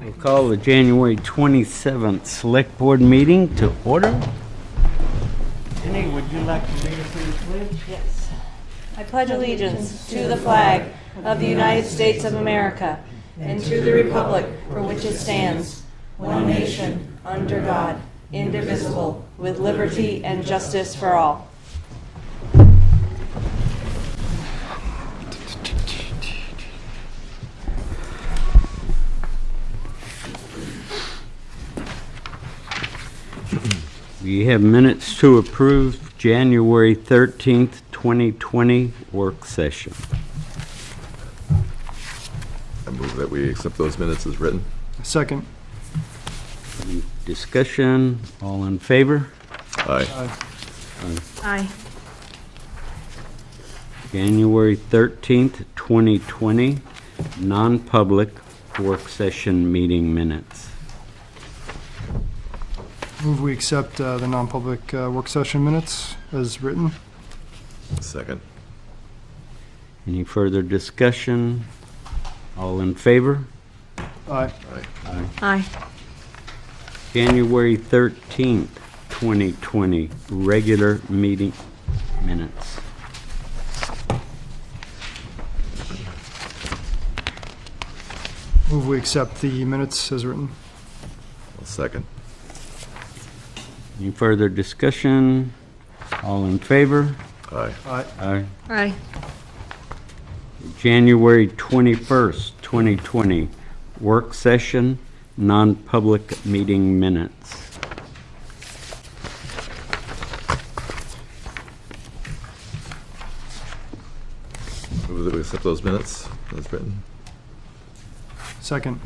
We'll call the January 27th Select Board meeting to order. Jenny, would you like to lead us in the pledge? Yes. I pledge allegiance to the flag of the United States of America and to the republic for which it stands, one nation, under God, indivisible, with liberty and justice for all. We have minutes to approve, January 13th, 2020 work session. I move that we accept those minutes as written. Second. Any discussion? All in favor? Aye. Aye. January 13th, 2020 non-public work session meeting minutes. Move we accept the non-public work session minutes as written. Second. Any further discussion? All in favor? Aye. Aye. Aye. January 13th, 2020 regular meeting minutes. Move we accept the minutes as written. I'll second. Any further discussion? All in favor? Aye. Aye. Aye. Aye. January 21st, 2020 work session, non-public meeting minutes. Move that we accept those minutes as written. Second.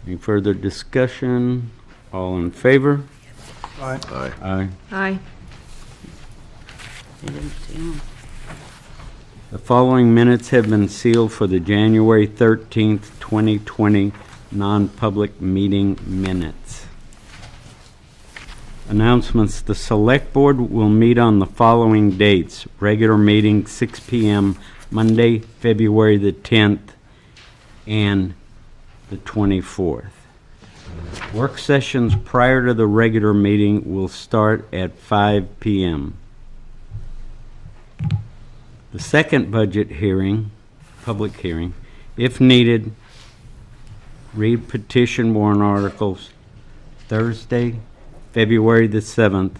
Any further discussion? All in favor? Aye. Aye. Aye. Aye. The following minutes have been sealed for the January 13th, 2020 non-public meeting minutes. Announcements. The Select Board will meet on the following dates. Regular meeting 6 p.m. Monday, February the 10th and the 24th. Work sessions prior to the regular meeting will start at 5 p.m. The second budget hearing, public hearing, if needed, read petition warrant articles Thursday, February the 7th,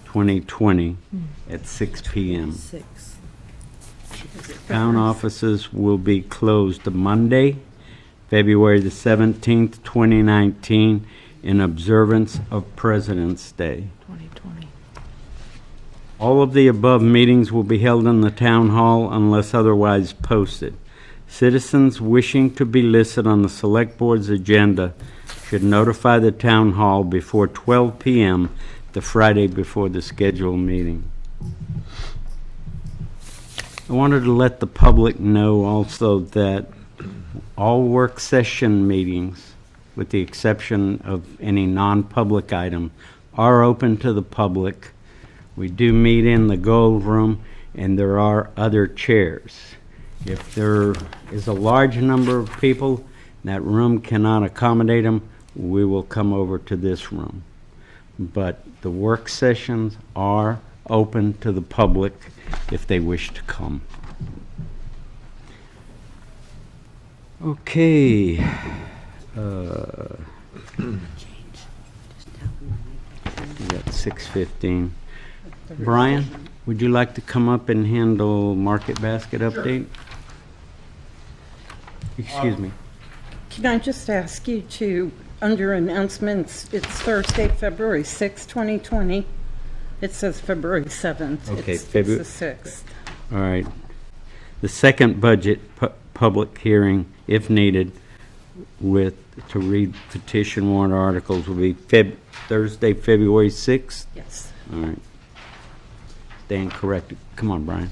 2020 at 6 p.m. 6. Town offices will be closed Monday, February the 17th, 2019, in observance of President's Day. 2020. All of the above meetings will be held in the town hall unless otherwise posted. Citizens wishing to be listed on the Select Board's agenda should notify the town hall before 12 p.m. the Friday before the scheduled meeting. I wanted to let the public know also that all work session meetings, with the exception of any non-public item, are open to the public. We do meet in the Gold Room, and there are other chairs. If there is a large number of people, that room cannot accommodate them, we will come over to this room. But the work sessions are open to the public if they wish to come. Okay. We got 6:15. Brian, would you like to come up and handle Market Basket update? Excuse me. Can I just ask you to, under announcements, it's Thursday, February 6, 2020. It says February 7th. Okay, It's the 6th. All right. The second budget public hearing, if needed, to read petition warrant articles will be Thursday, February 6th? Yes. All right. Stand corrected. Come on, Brian.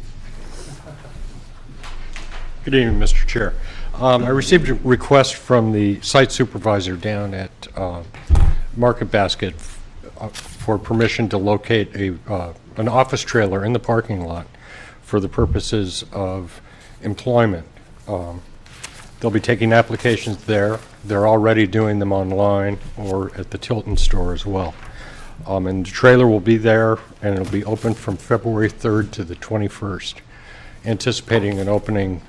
Good evening, Mr. Chair. I received a request from the site supervisor down at Market Basket for permission to locate an office trailer in the parking lot for the purposes of employment. They'll be taking applications there. They're already doing them online or at the Tilton store as well. And the trailer will be there, and it'll be open from February 3rd to the 21st, anticipating an opening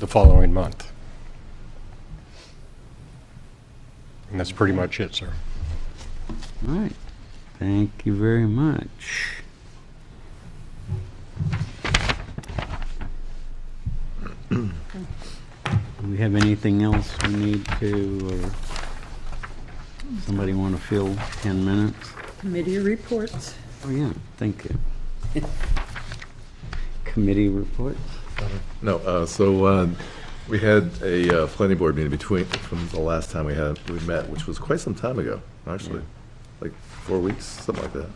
the following month. And that's pretty much it, sir. All right. Thank you very much. Do we have anything else we need to, or somebody want to fill 10 minutes? Committee reports. Oh, yeah, thank you. Committee reports? No, so we had a planning board meeting from the last time we met, which was quite some time ago, actually, like 4 weeks, something like that.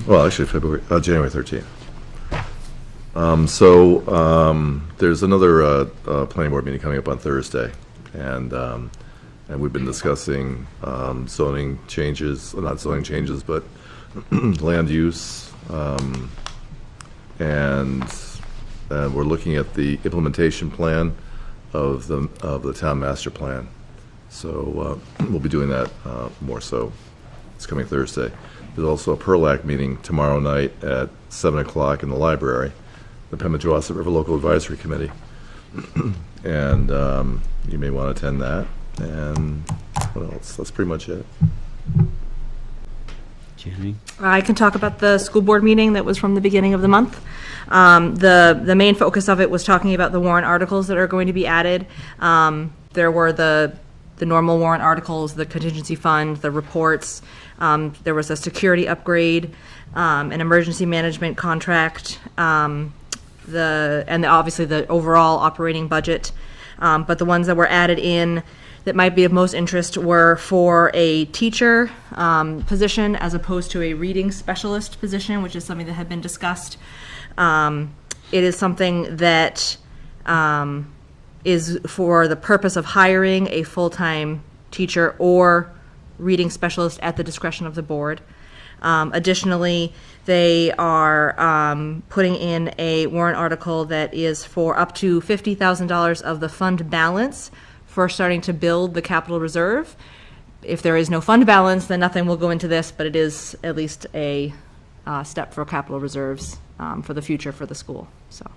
Well, actually, January 13th. There's another planning board meeting coming up on Thursday, and we've been discussing zoning changes, not zoning changes, but land use, and we're looking at the implementation plan of the town master plan. So we'll be doing that more so. It's coming Thursday. There's also a PERLAC meeting tomorrow night at 7 o'clock in the library, the Pemigewasset River Local Advisory Committee. And you may want to attend that. And what else? That's pretty much it. Jenny? I can talk about the school board meeting that was from the beginning of the month. The main focus of it was talking about the warrant articles that are going to be added. There were the normal warrant articles, the contingency fund, the reports. There was a security upgrade, an emergency management contract, and obviously the overall operating budget. But the ones that were added in that might be of most interest were for a teacher position as opposed to a reading specialist position, which is something that had been discussed. It is something that is for the purpose of hiring a full-time teacher or reading specialist at the discretion of the board. Additionally, they are putting in a warrant article that is for up to $50,000 of the fund balance for starting to build the capital reserve. If there is no fund balance, then nothing will go into this, but it is at least a step for capital reserves for the future for the school. So,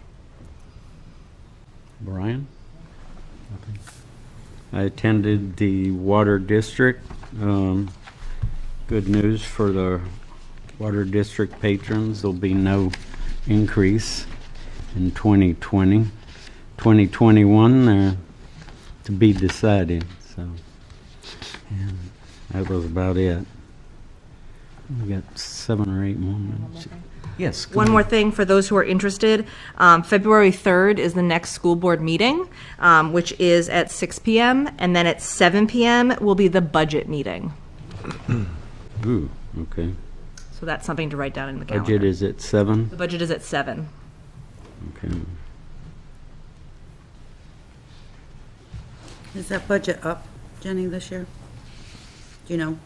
Brian? I attended the Water District. Good news for the Water District patrons. There'll be no increase in 2020. 2021, they're to be decided. So, and that was about it. We got 7 or 8 more minutes. Yes. go one ahead. more thing for those who are interested. February 3rd is the next school board meeting, which is at 6 p.m. And then at 7 p.m. will be the budget meeting. Ooh, okay. So that's something to write down in the calendar. Budget is at 7? The budget is at 7. Okay. Is that budget up, Jenny, this year? Do you know?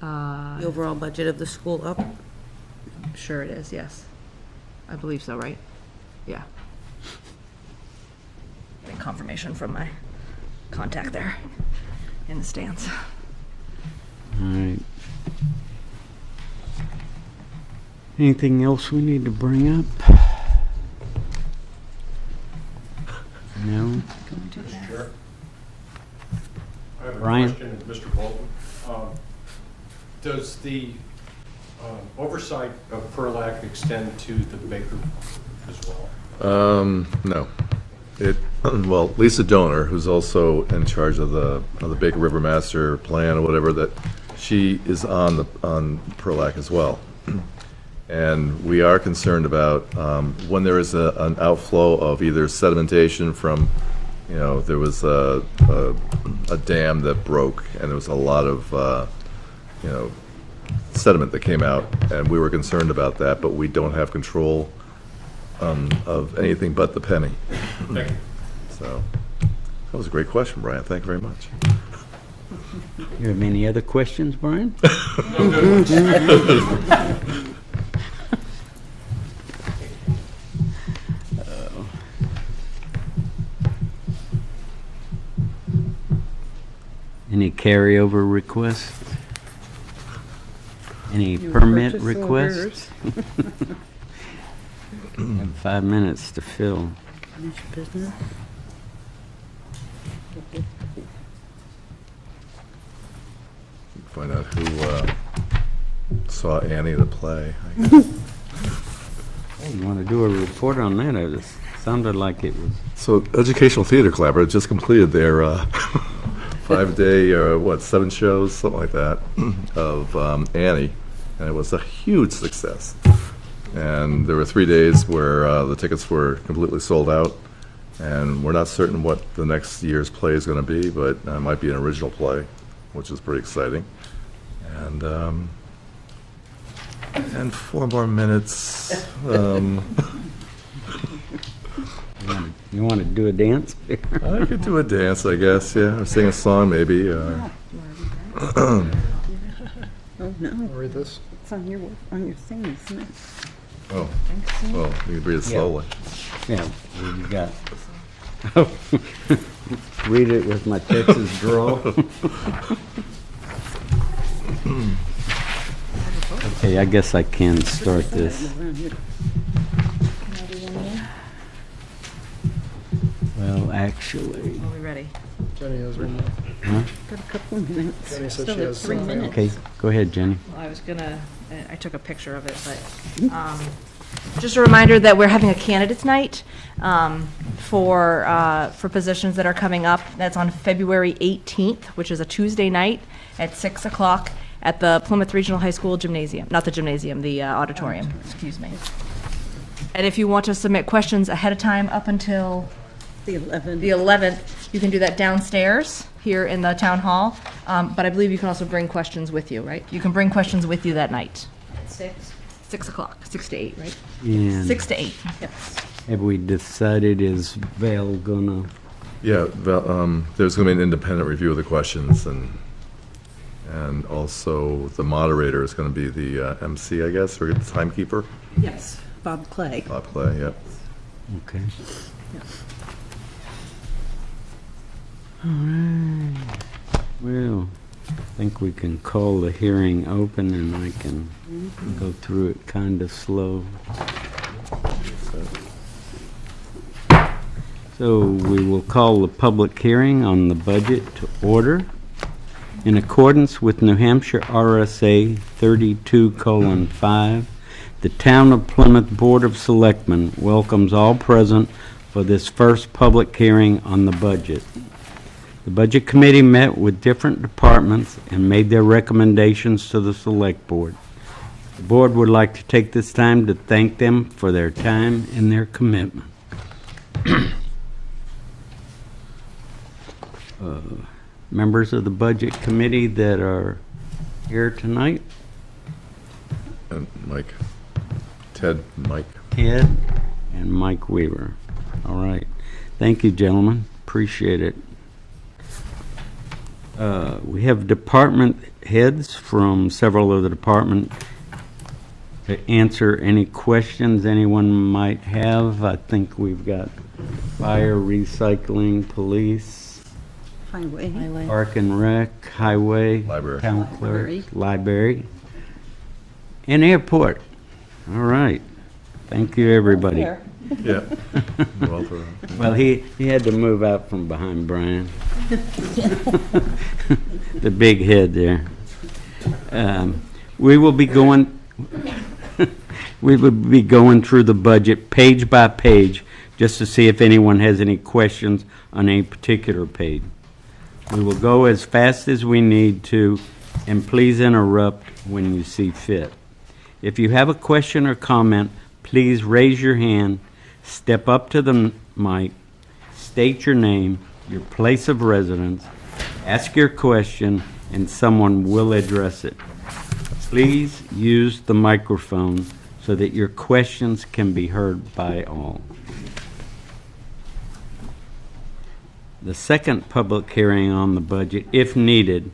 The overall budget of the school up? I'm sure it is, yes. I believe so, right? Yeah. Getting confirmation from my contact there in the stands. All right. Anything else we need to bring up? No? Sure. I have a Brian? question, Mr. Bolton. Does the oversight of PERLAC extend to the Baker as well? No. Well, Lisa Donor, who's also in charge of the Baker River Master Plan or whatever, that she is on PERLAC as well. And we are concerned about when there is an outflow of either sedimentation from, there was a dam that broke and there was a lot of, sediment that came out, and we were concerned about that, but we don't have control of anything but the penny. Thank you. So, that was a great question, Brian. Thank you very much. You have any other questions, Brian? Any carryover requests? Any New permit purchase requests? orders. Have 5 minutes to fill. Finished business. Find out who saw Annie the play. Hey, you want to do a report on that? It sounded like it was. So Educational Theater Collaborative just completed their 5-day, 7 shows, something like that, of Annie, and it was a huge success. And there were 3 days where the tickets were completely sold out, and we're not certain what the next year's play is going to be, but it might be an original play, which is pretty exciting. And 4 more minutes. You want to do a dance? I could do a dance, I guess, yeah, or sing a song, maybe. Oh, no, I'll read this. it's on your thing, isn't it? Oh, well, you can read it slowly. Yeah, what you got? Read it with my Texas drawl. Okay, I guess I can start this. Well, actually, Are we ready? Jenny has written it. Got a couple of minutes. Jenny said Still she have has 3 something. minutes. okay, go ahead, Jenny. Well, I was gonna, I took a picture of it, but, just a reminder that we're having a candidates night, for positions that are coming up. That's on February 18th, which is a Tuesday night at 6 o'clock at the Plymouth Regional High School gymnasium, not the gymnasium, the auditorium, excuse me. And if you want to submit questions ahead of time up until The 11th. the 11th, you can do that downstairs here in the town hall. But I believe you can also bring questions with you, right? You can bring questions with you that night. At 6? 6 o'clock, 6 to 8, right? And 6 to 8, yes. have we decided, is Val gonna, Yeah, there's going to be an independent review of the questions, and also the moderator is going to be the MC, I guess, or the timekeeper, Yes, Bob Clay. Bob Clay, yep. okay. All right. Well, I think we can call the hearing open, and I can go through it kind of slow. So we will call the public hearing on the budget to order. In accordance with New Hampshire RSA 32:5, the Town of Plymouth Board of Selectmen welcomes all present for this first public hearing on the budget. The Budget Committee met with different departments and made their recommendations to the Select Board. The Board would like to take this time to thank them for their time and their commitment. Members of the Budget Committee that are here tonight, And Mike, Ted, Mike. Ted and Mike Weaver. All right. Thank you, gentlemen. Appreciate it. We have department heads from several of the department to answer any questions anyone might have. I think we've got fire, recycling, police, Highway. park and rec, highway, Library. town clerk, Library. library, and airport. All right. Thank you, everybody. There. Yeah. Walter. Well, he had to move out from behind Brian. The big head there. We will be going, we will be going through the budget page by page just to see if anyone has any questions on a particular page. We will go as fast as we need to, and please interrupt when you see fit. If you have a question or comment, please raise your hand, step up to the mic, state your name, your place of residence, ask your question, and someone will address it. Please use the microphone so that your questions can be heard by all. The second public hearing on the budget, if needed,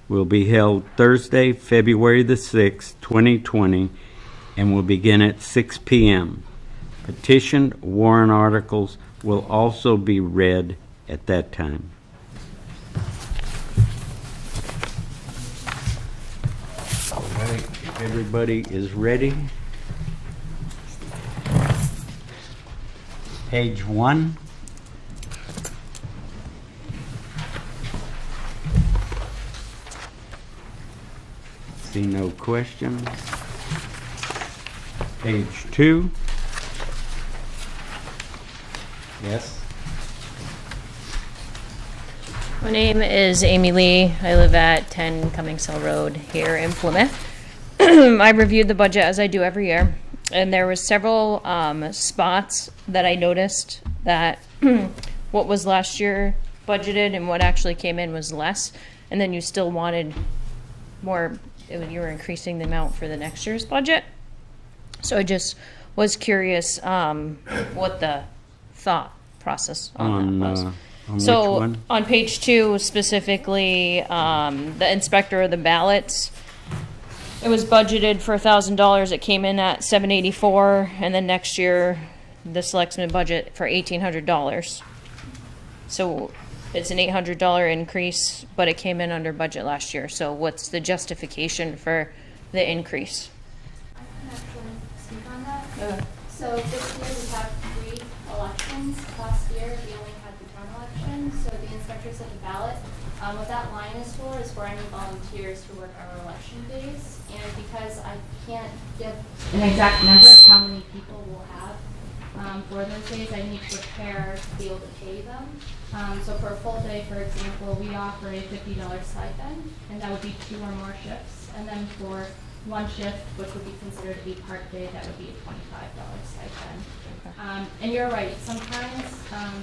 will be held Thursday, February the 6th, 2020, and will begin at 6 p.m. Petitioned warrant articles will also be read at that time. Everybody is ready. Page 1. See no questions. Page 2. Yes? My name is Amy Lee. I live at 10 Cummings Hill Road here in Plymouth. I reviewed the budget as I do every year, and there was several spots that I noticed that what was last year budgeted and what actually came in was less, and then you still wanted more, you were increasing the amount for the next year's budget. So I just was curious what the thought process on that was. On So which one? on page 2 specifically, the inspector of the ballots, it was budgeted for $1,000. It came in at $784, and then next year the selectmen budget for $1,800. So it's an $800 increase, but it came in under budget last year. So what's the justification for the increase? I can actually speak on that. So this year we have 3 elections. Last year we only had the town election, so the inspectors of the ballot. What that line is for any volunteers who work our election days. And because I can't give an exact number of how many people we'll have for those days, I need to prepare to be able to pay them. So for a full day, for example, we offer a $50 stipend, and that would be 2 or more shifts. And then for one shift, which would be considered a part day, that would be a $25 stipend. And you're right, sometimes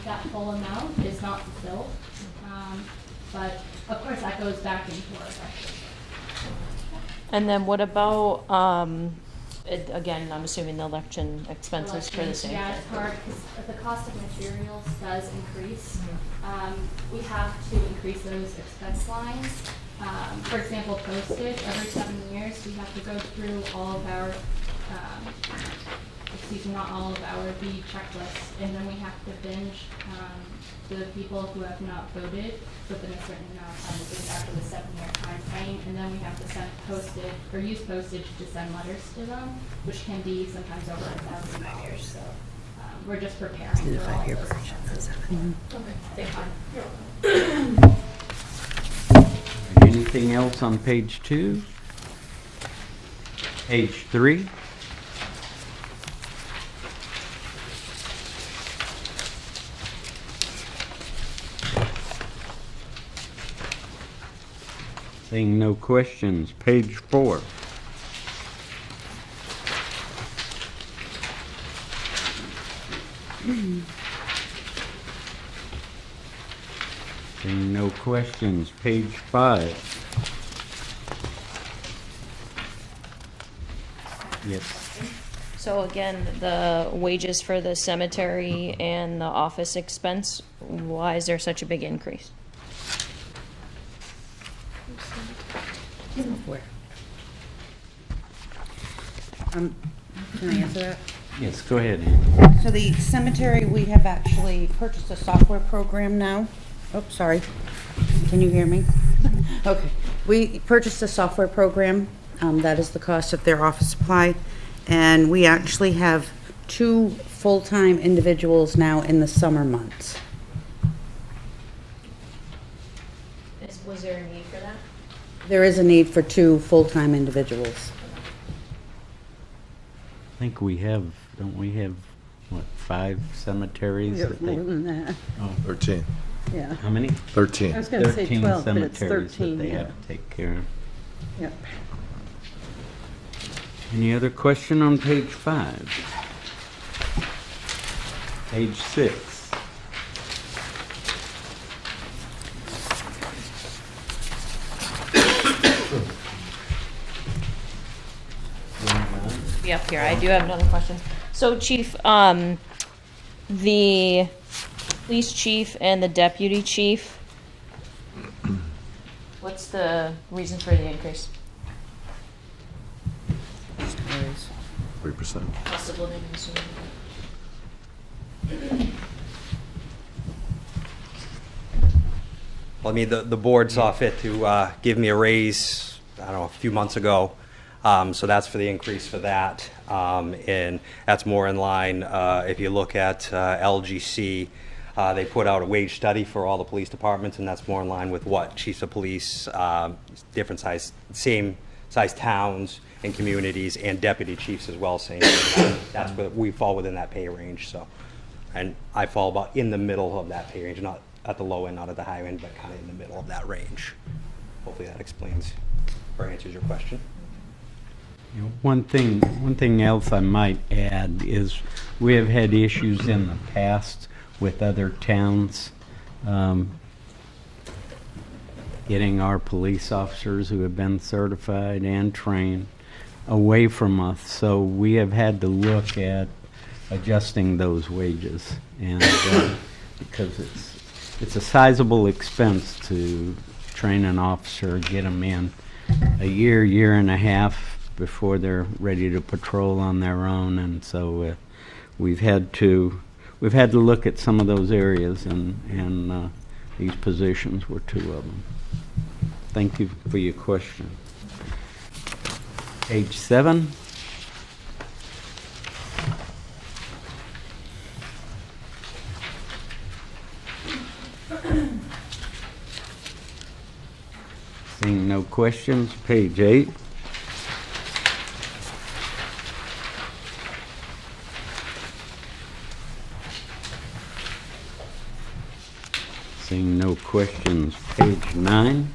that full amount is not fulfilled. But of course, that goes back into our budget. And then what about, again, I'm assuming the election expenses for the same? Yeah, it's hard because the cost of materials does increase. We have to increase those expense lines. For example, postage, every 7 years, we have to go through all of our, not all of our B checklists, and then we have to binge the people who have not voted within a certain amount of time, which is after the 7-year time frame, and then we have to send postage, or use postage to send letters to them, which can be sometimes over $1,000, so we're just preparing for all of those expenses. Anything else on page 2? Page 3? Seeing no questions. Page 4. Seeing no questions. Page 5. Yes. So again, the wages for the cemetery and the office expense, why is there such a big increase? Can I answer that? Yes, go ahead. So the cemetery, we have actually purchased a software program now. Oh, sorry. Can you hear me? Okay. We purchased a software program. That is the cost of their office supply. And we actually have 2 full-time individuals now in the summer months. Was there a need for that? There is a need for 2 full-time individuals. I think we have, don't we have, what, 5 cemeteries? Yeah, that more they- than that, 13. yeah. How many? 13. I was gonna say 13 12, but it's cemeteries that 13, they yeah. have to take care of. Yep. Any other question on page 5? Page 6. Be up here. I do have another question. So Chief, the police chief and the deputy chief, what's the reason for the increase? 3%. Cost of living, I'm assuming. Well, I mean, the board saw fit to give me a raise, I don't know, a few months ago. So that's for the increase for that. And that's more in line, if you look at LGC, they put out a wage study for all the police departments, and that's more in line with what chiefs of police, different size, same size towns and communities, and deputy chiefs as well, saying that's where we fall within that pay range. So, and I fall about in the middle of that pay range, not at the low end, not at the high end, but kind of in the middle of that range. Hopefully that explains or answers your question. You know, one thing else I might add is we have had issues in the past with other towns getting our police officers who have been certified and trained away from us. So we have had to look at adjusting those wages, and because it's a sizable expense to train an officer, get them in a year and a half before they're ready to patrol on their own, and so we've had to look at some of those areas, and these positions were two of them. Thank you for your question. Page 7. Seeing no questions, page 8. Seeing no questions, page 9.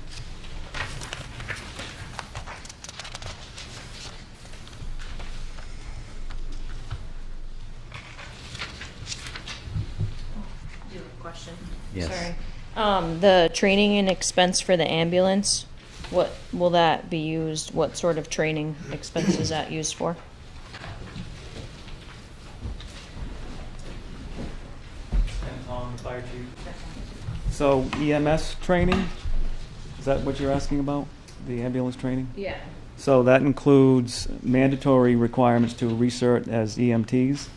Do you have a question? Yes. Sorry. The training and expense for the ambulance, what will that be used? What sort of training expense is that used for? Fire chief. So EMS training, is that what you're asking about? The ambulance training? Yeah. So that includes mandatory requirements to recert as EMTs,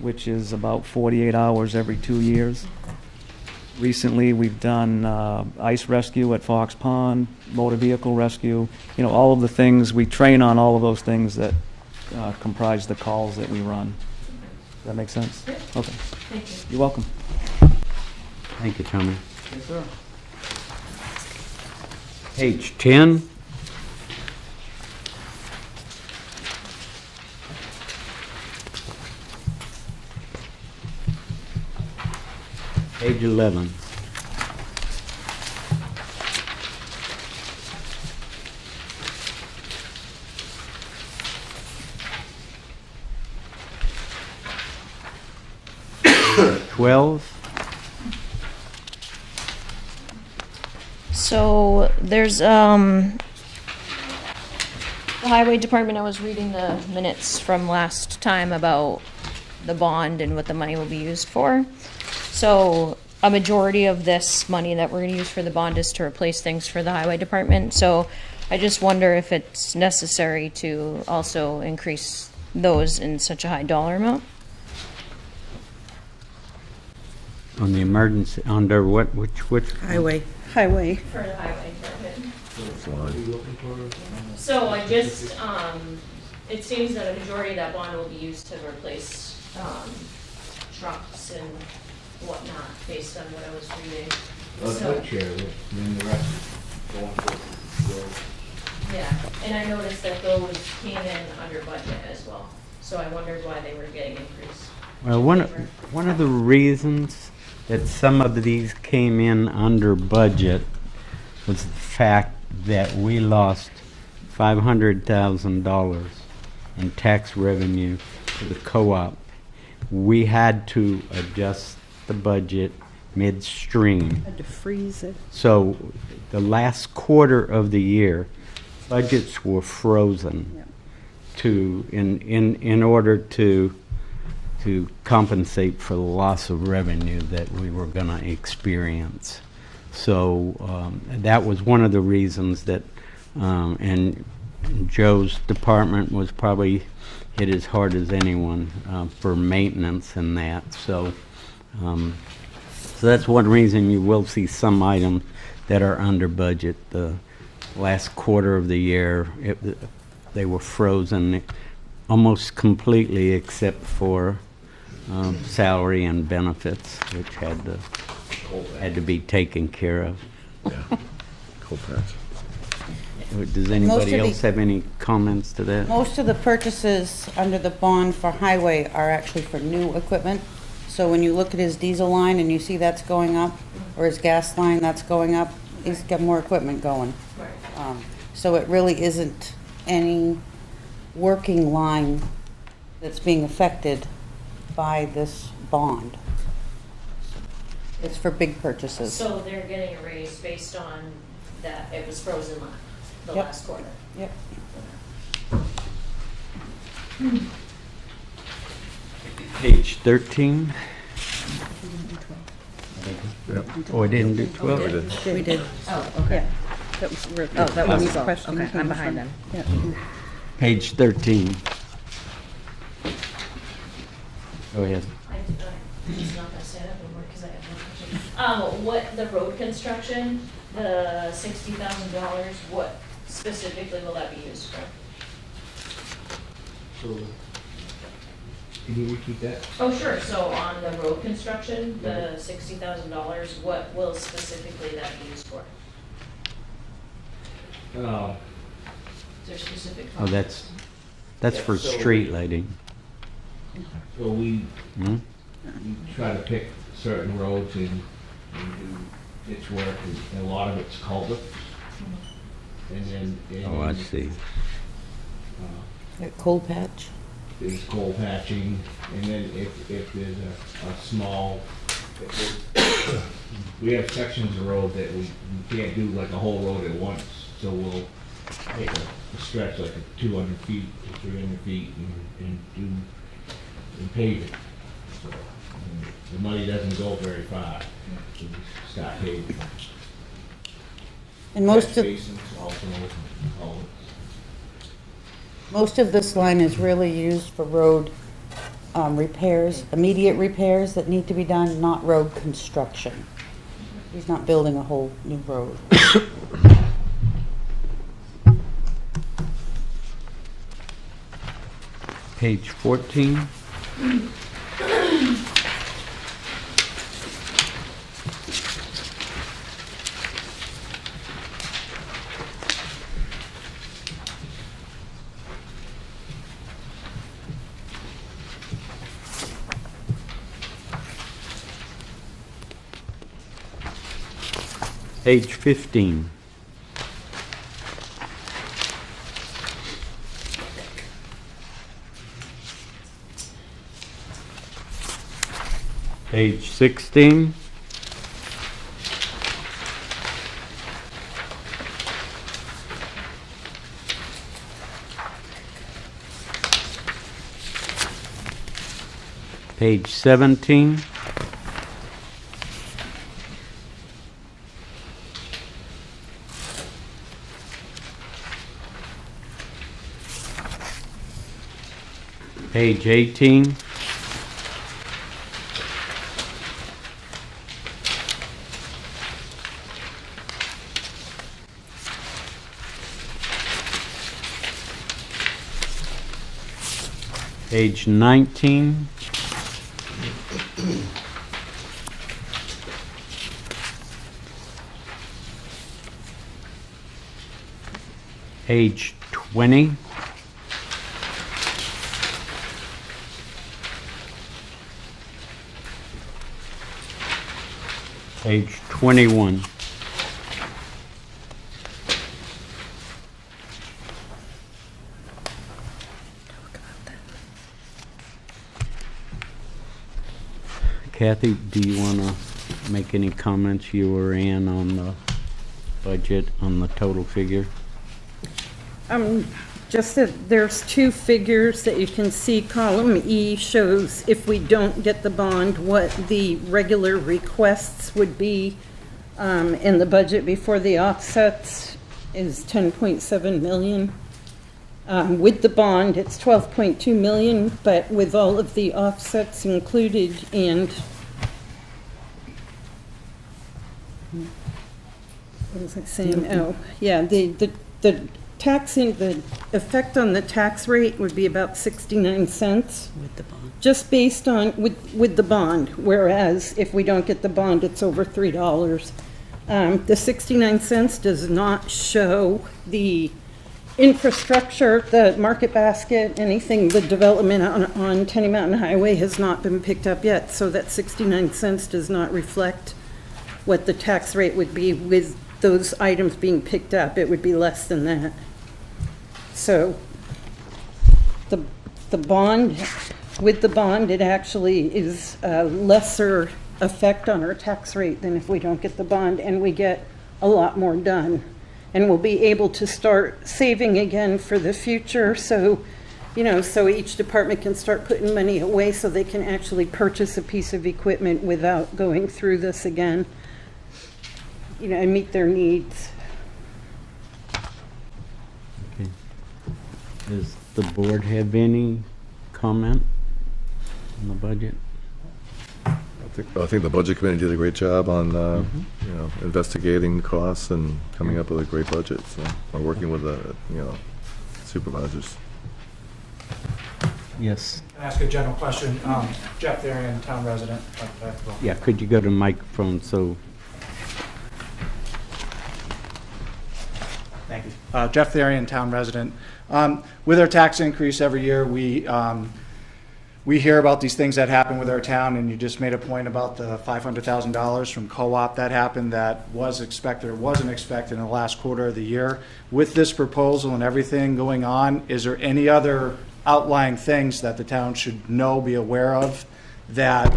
which is about 48 hours every 2 years. Recently, we've done ice rescue at Fox Pond, motor vehicle rescue, all of the things, we train on all of those things that comprise the calls that we run. Does that make sense? Yep. Okay. Thank you. You're welcome. Thank you, Tommy. Yes, sir. Page 10. Page 11. Page 12. So there's the highway department, I was reading the minutes from last time about the bond and what the money will be used for. So a majority of this money that we're gonna use for the bond is to replace things for the highway department. So I just wonder if it's necessary to also increase those in such a high dollar amount. On the emergency, under what, which? Highway. Highway. For the highway department. Slide. So I just, it seems that a majority of that bond will be used to replace, trucks and whatnot, based on what I was reading. So, yeah, and I noticed that those came in under budget as well, so I wondered why they were getting increased. Well, one of the reasons that some of these came in under budget was the fact that we lost $500,000 in tax revenue to the co-op. We had to adjust the budget midstream. Had to freeze it. So the last quarter of the year, budgets were frozen Yep. in order to compensate for the loss of revenue that we were going to experience. So that was one of the reasons that, and Joe's department was probably hit as hard as anyone for maintenance and that. So that's one reason you will see some items that are under budget. The last quarter of the year, they were frozen almost completely except for salary and benefits, which had to be taken care of. Yeah. Cold patch. Does anybody else have any comments to that? Most of the purchases under the bond for highway are actually for new equipment. So when you look at his diesel line and you see that's going up, or his gas line that's going up, he's got more equipment going. So it really isn't any working line that's being affected by this bond. It's for big purchases. So they're getting a raise based on that it was frozen the Yep. last quarter. Yep. Page 13. Yep. Oh, I didn't do 12? We did. We did. Oh, okay. That was where Oh, that was, the question okay, came I'm behind from. then. Yeah. Page 13. Go ahead. I'm just not gonna say that anymore because I have no question. What, the road construction, the $60,000, what specifically will that be used for? Can you repeat that? Oh, sure, so on the road construction, the $60,000, what will specifically that be used for? Is there specific? Oh, that's for street lighting. So we Hmm? try to pick certain roads and do ditch work, and a lot of it's culverts. And then. Oh, I see. Cold patch. There's coal patching, and then if there's a small, we have sections of road that we can't do like a whole road at once, so we'll take a stretch like 200 feet to 300 feet and pave it. So, the money doesn't go very far, so we start paving. And most of, Basins also, all most of this line is really used for road repairs, immediate repairs that need to be done, not road construction. He's not building a whole new road. Page 14. Page 15. Page 16. Page 17. Page 18. Page 19. Page 20. Page 21. Kathy, do you want to make any comments, you or Ann, on the budget, on the total figure? Just that there's two figures that you can see. Column E shows if we don't get the bond, what the regular requests would be in the budget before the offsets is 10.7 million. With the bond, it's 12.2 million, but with all of the offsets included and what was I saying? Oh, yeah, the the effect on the tax rate would be about 69 cents. With the bond. Just based on, with the bond, whereas if we don't get the bond, it's over $3. The 69 cents does not show the infrastructure, the market basket, anything, the development on Tenny Mountain Highway has not been picked up yet, so that 69 cents does not reflect what the tax rate would be with those items being picked up. It would be less than that. So the bond, with the bond, it actually is a lesser effect on our tax rate than if we don't get the bond, and we get a lot more done. And we'll be able to start saving again for the future, so, so each department can start putting money away so they can actually purchase a piece of equipment without going through this again, and meet their needs. Okay. Does the board have any comment on the budget? I think the budget committee did a great job on, investigating the costs and coming up with a great budget. So we're working with the, supervisors. Yes. Can I ask a general question? Jeff Therian, town resident. Yeah, could you go to the microphone so... Thank you. Jeff Therian, town resident. With our tax increase every year, we hear about these things that happen with our town, and you just made a point about the $500,000 from co-op that happened that was expected or wasn't expected in the last quarter of the year. With this proposal and everything going on, is there any other outlying things that the town should know, be aware of, that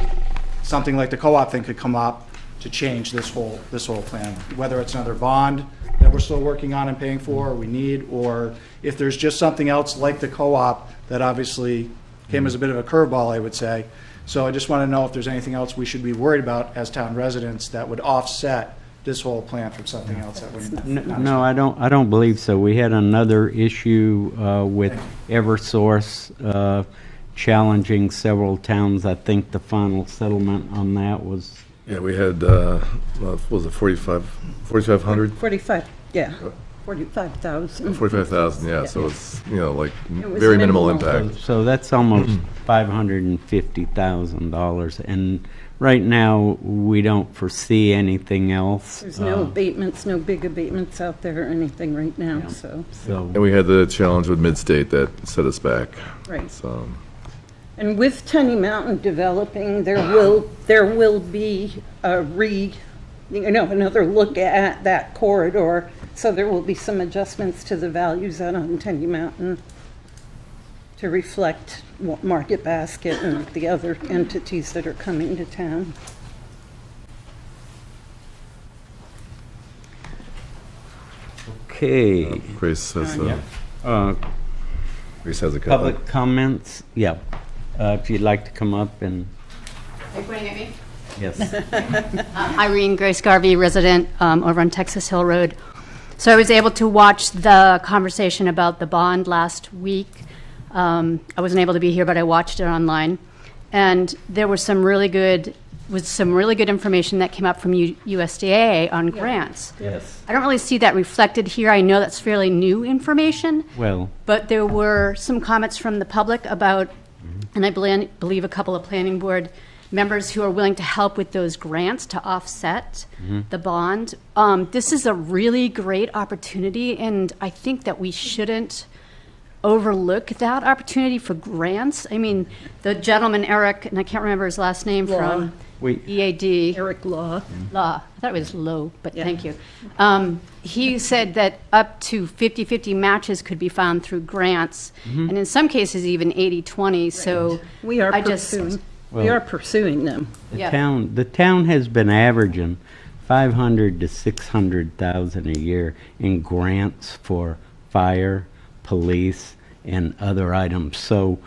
something like the co-op thing could come up to change this whole plan? Whether it's another bond that we're still working on and paying for, or we need, or if there's just something else like the co-op that obviously came as a bit of a curveball, I would say. So I just want to know if there's anything else we should be worried about as town residents that would offset this whole plan from something else that would. No, I don't believe so. We had another issue with Eversource challenging several towns. I think the final settlement on that was... Yeah, we had, what was it, 4,500? 45, yeah, 45,000. 45,000, yeah, so Yeah. it's, like, was very minimal minimal. impact. So that's almost $550,000. And right now, we don't foresee anything else. There's no abatements, no big abatements out there or anything right now, Yeah. so. And we had the challenge with Midstate that set us back. Right. So, And with Tenny Mountain developing, there will be another look at that corridor. So there will be some adjustments to the values out on Tenny Mountain to reflect Market Basket and the other entities that are coming to town. Okay. Grace has, Uh, Grace has a comment. Public comments? Yeah. If you'd like to come up and... Are you pointing at me? Yes. Irene Grace Garvey, resident over on Texas Hill Road. So I was able to watch the conversation about the bond last week. I wasn't able to be here, but I watched it online. And there was some really good information that came up from USDA on grants. Yes. I don't really see that reflected here. I know that's fairly new information. Well... But there were some comments from the public about, and I believe a couple of planning board members who are willing to help with those grants to offset the bond. This is a really great opportunity, and I think that we shouldn't overlook that opportunity for grants. I mean, the gentleman, Eric, and I can't remember his last name, from EAD. Eric Law. Law. I thought it was Low, but thank you. He said that up to 50-50 matches could be found through grants, and in some cases even 80-20. So We are I pursuing. Well, We are pursuing them. The town has been averaging $500,000 to $600,000 a year in grants for fire, police, and other items. So,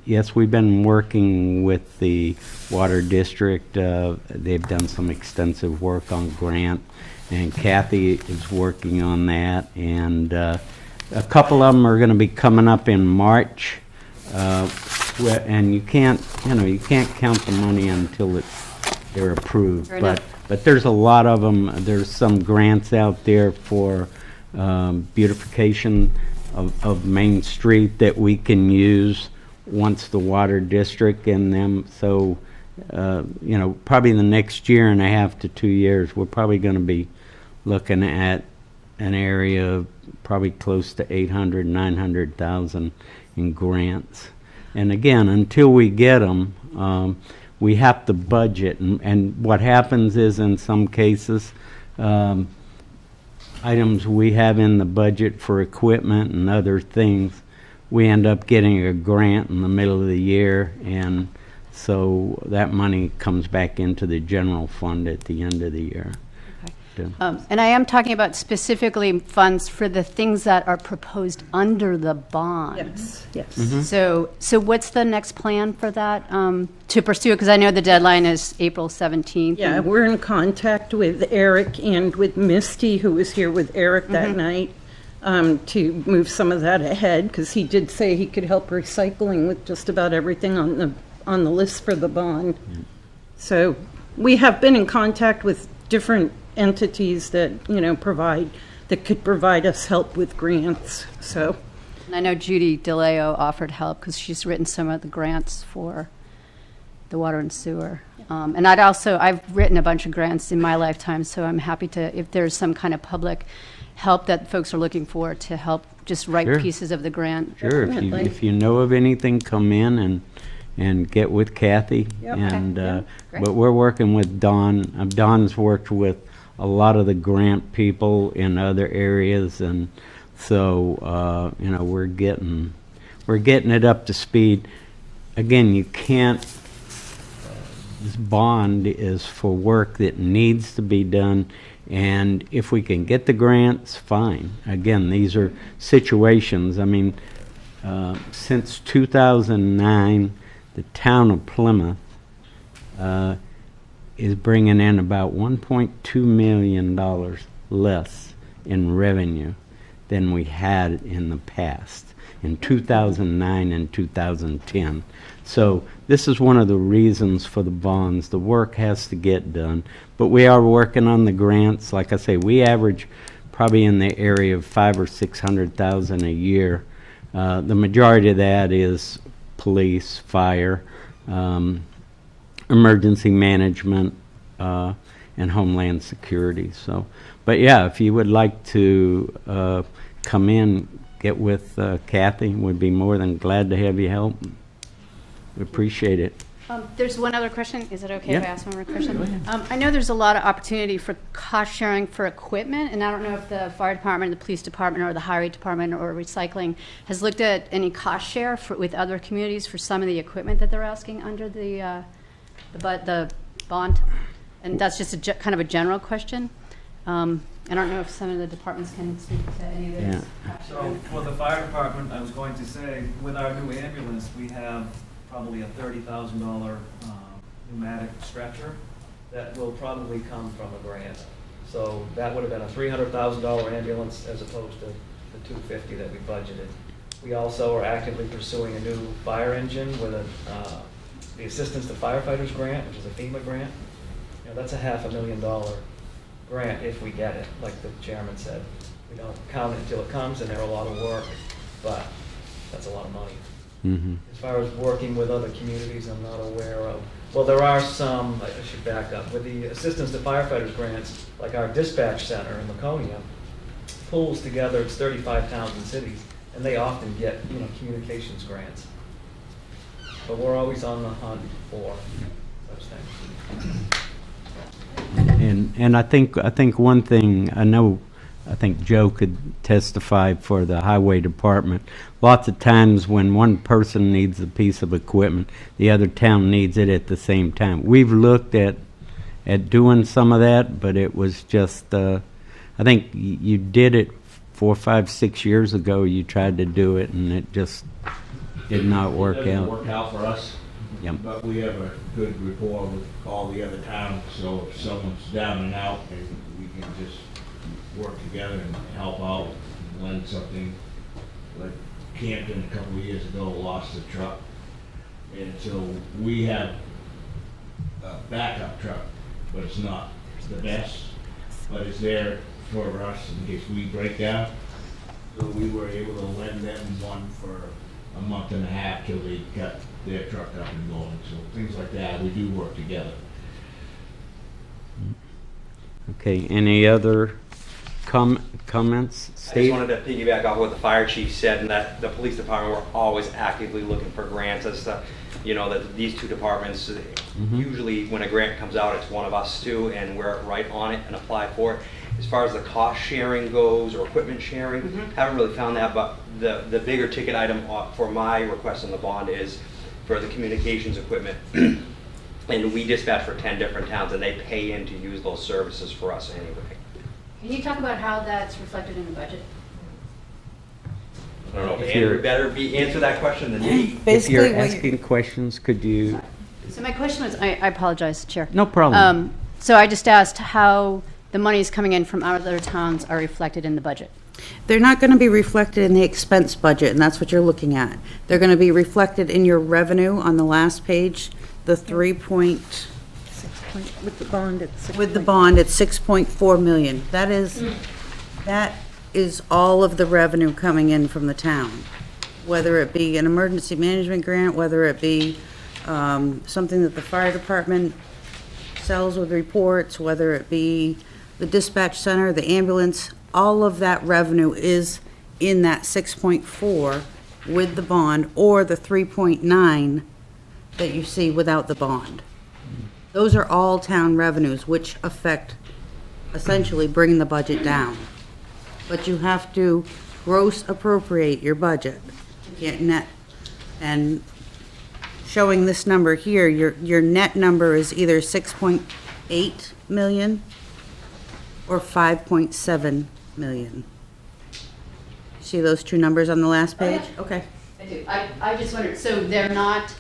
yes, we've been working with the Water District. They've done some extensive work on grant, and Kathy is working on that. And a couple of them are going to be coming up in March. And you can't count the money until they're approved. Fair enough. But there's a lot of them. There's some grants out there for beautification of Main Street that we can use once the water district and them. So, probably in the next year and a half to 2 years, we're probably going to be looking at an area of probably close to 800, 900,000 in grants. And again, until we get them, we have to budget. And what happens is, in some cases, items we have in the budget for equipment and other things, we end up getting a grant in the middle of the year, and so that money comes back into the general fund at the end of the year. And I am talking about specifically funds for the things that are proposed under the bond. Yes. So what's the next plan for that, to pursue? Because I know the deadline is April 17th. Yeah, we're in contact with Eric and with Misty, who was here with Eric that night, to move some of that ahead, because he did say he could help recycling with just about everything on the list for the bond. So we have been in contact with different entities that, that could provide us help with grants, so. And I know Judy DeLeo offered help because she's written some of the grants for the water and sewer. And I've written a bunch of grants in my lifetime, so I'm happy to, if there's some kind of public help that folks are looking for, to help just write Sure. pieces of the grant. Sure, if you know of anything, come in and get with Kathy. Yep. And, Okay. Yeah, great. but we're working with Dawn. Dawn's worked with a lot of the grant people in other areas, and so, we're getting it up to speed. Again, you can't, this bond is for work that needs to be done, and if we can get the grants, fine. Again, these are situations, since 2009, the town of Plymouth is bringing in about $1.2 million less in revenue than we had in the past, in 2009 and 2010. So this is one of the reasons for the bonds. The work has to get done, but we are working on the grants. Like I say, we average probably in the area of $500,000 or $600,000 a year. The majority of that is police, fire, emergency management, and homeland security. So, but yeah, if you would like to come in, get with Kathy, we'd be more than glad to have you help. We appreciate it. There's one other question. Is it okay if I Yeah. ask one more question? I know there's a lot of opportunity for cost sharing for equipment, and I don't know if the fire department, the police department, or the highway department, or recycling has looked at any cost share with other communities for some of the equipment that they're asking under the bond. And that's just kind of a general question. I don't know if some of the departments can speak to any of this. So for the fire department, I was going to say, with our new ambulance, we have probably a $30,000 pneumatic stretcher that will probably come from a grant. So that would have been a $300,000 ambulance as opposed to the $250,000 that we budgeted. We also are actively pursuing a new fire engine with the Assistance to Firefighters grant, which is a FEMA grant. That's a $500,000 grant if we get it, like the chairman said. We don't count it until it comes, and they're a lot of work, but that's a lot of money. Mm-hmm. As far as working with other communities, I'm not aware of. Well, there are some, I should back up, with the Assistance to Firefighters grants, like our dispatch center in Laconia pulls together, it's 35 towns and cities, and they often get, communications grants. But we're always on the hunt for such things. And I think one thing, I think Joe could testify for the highway department. Lots of times when one person needs a piece of equipment, the other town needs it at the same time. We've looked at doing some of that, but it was just, I think you did it 4, 5, 6 years ago. You tried to do it, and it just did not work out. It doesn't work out for us. Yep. But we have a good rapport with all the other towns, so if someone's down and out, we can just work together and help out and lend something. Like Campton a couple of years ago lost a truck, and so we have a backup truck, but it's not the best, but it's there for us in case we break down. So we were able to lend them one for a month and a half till they got their truck up and going. So things like that, we do work together. Okay, any other comments? I just Steve? wanted to piggyback off what the fire chief said, and that the police department were always actively looking for grants as to, you know, that these two departments, usually when a grant comes out, it's one of us too, and we're right on it and apply for it. As far as the cost sharing goes, or equipment sharing, haven't really found that, but the bigger ticket item for my request on the bond is for the communications equipment. And we dispatch for 10 different towns, and they pay in to use those services for us anyway. Can you talk about how that's reflected in the budget? I don't know if Andrew better answer that question than me. If you're asking questions, could you? So my question was, I apologize, Chair. No problem. So I just asked how the monies coming in from other towns are reflected in the budget. They're not going to be reflected in the expense budget, and that's what you're looking at. They're going to be reflected in your revenue on the last page, the 3 point... With the bond at 6. With the bond at 6.4 million. That is all of the revenue coming in from the town. Whether it be an emergency management grant, whether it be something that the fire department sells with reports, whether it be the dispatch center, the ambulance, all of that revenue is in that 6.4 with the bond, or the 3.9 that you see without the bond. Those are all town revenues, which affect, essentially bring the budget down. But you have to gross appropriate your budget. You can't net. And showing this number here, your net number is either 6.8 million or 5.7 million. See those two numbers on the last page? Okay. I do. I just wondered, so they're not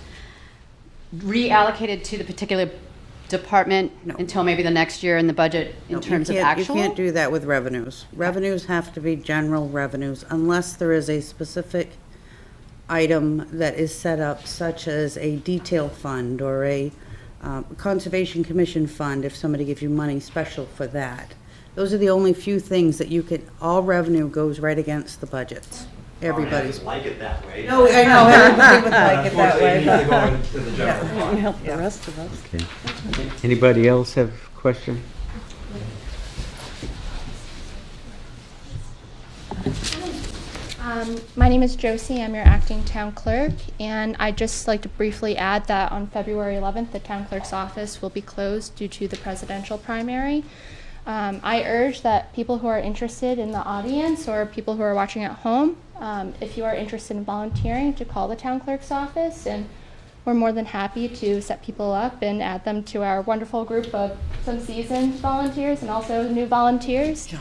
reallocated to the particular department until maybe the next year in the budget in terms of actual? You can't do that with revenues. Revenues have to be general revenues unless there is a specific item that is set up, such as a detail fund or a conservation commission fund, if somebody gives you money special for that. Those are the only few things that you could, all revenue goes right against the budgets. Everybody's. Like it that way. No, I know, everybody would like it that way. Unfortunately, you need to go into the general Won't fund. help the rest of us. Okay. Anybody else have a question? My name is Josie. I'm your acting town clerk, and I'd just like to briefly add that on February 11th, the town clerk's office will be closed due to the presidential primary. I urge that people who are interested in the audience or people who are watching at home, if you are interested in volunteering, to call the town clerk's office, and we're more than happy to set people up and add them to our wonderful group of some seasoned volunteers and also new volunteers.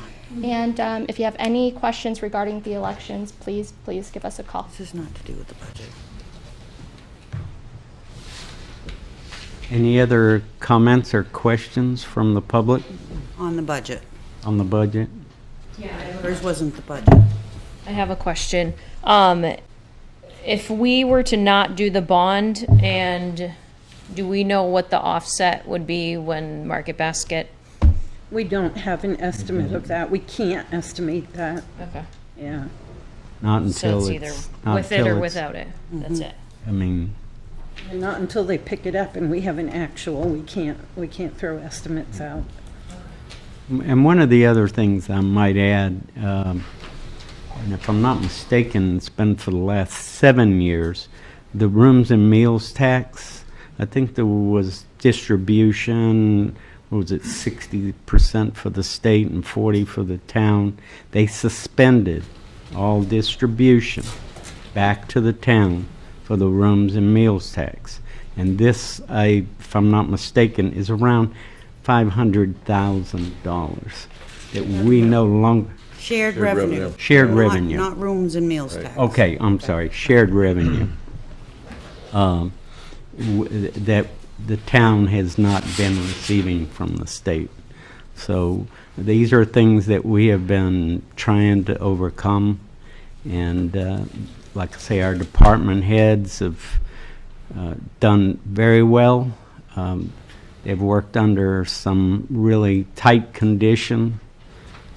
And if you have any questions regarding the elections, please give us a call. This is not to do with the budget. Any other comments or questions from the public On the budget. on the budget? Hers wasn't the budget. I have a question. If we were to not do the bond, and do we know what the offset would be when Market Basket? We don't have an estimate of that. We can't estimate that. Okay. Yeah. Not So until it's either not with it until or it's- without it. That's it. I mean, And not until they pick it up and we have an actual, we can't throw estimates out. and one of the other things I might add, and if I'm not mistaken, it's been for the last 7 years, the rooms and meals tax, I think there was distribution, what was it, 60% for the state and 40 for the town. They suspended all distribution back to the town for the rooms and meals tax. And this, if I'm not mistaken, is around $500,000 that we no longer. Shared revenue. Shared revenue. Not rooms and meals tax. Okay, I'm sorry, shared revenue. That the town has not been receiving from the state. So these are things that we have been trying to overcome. And like I say, our department heads have done very well. They've worked under some really tight conditions.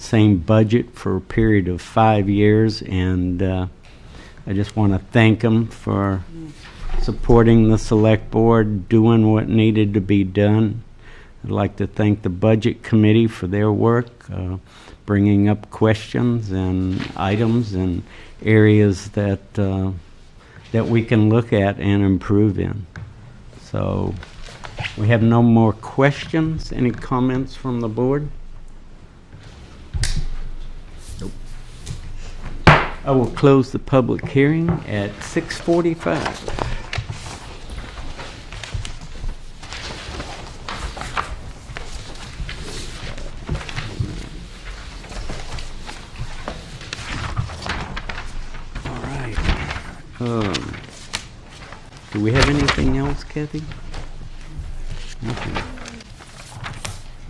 same budget for a period of 5 years, and I just want to thank them for supporting the select board, doing what needed to be done. I'd like to thank the budget committee for their work, bringing up questions and items and areas that we can look at and improve in. So we have no more questions. Any comments from the board? Nope. I will close the public hearing at 6:45. Do we have anything else, Kathy? Nothing.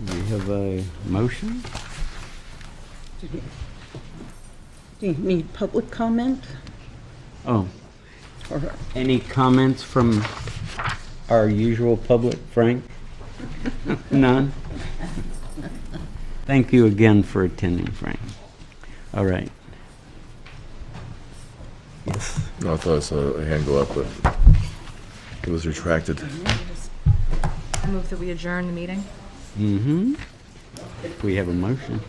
Do we have a motion? Do you need public comment? Oh, Or any comments from our usual public, Frank? None? Thank you again for attending, Frank. All right. Yes. No, I thought I saw a hand go up, but it was retracted. I move that we adjourn the meeting. Mm-hmm. We have a motion.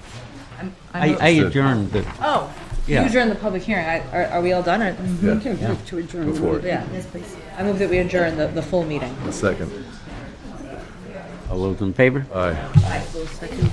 I I adjourned the, Oh, Yeah. you adjourned the public hearing. Are we all done? Or? Yeah. you can move to adjourn. Go for it. Yeah, yes, please. I move that we adjourn the full meeting. A second. all those in favor? Aye. Second.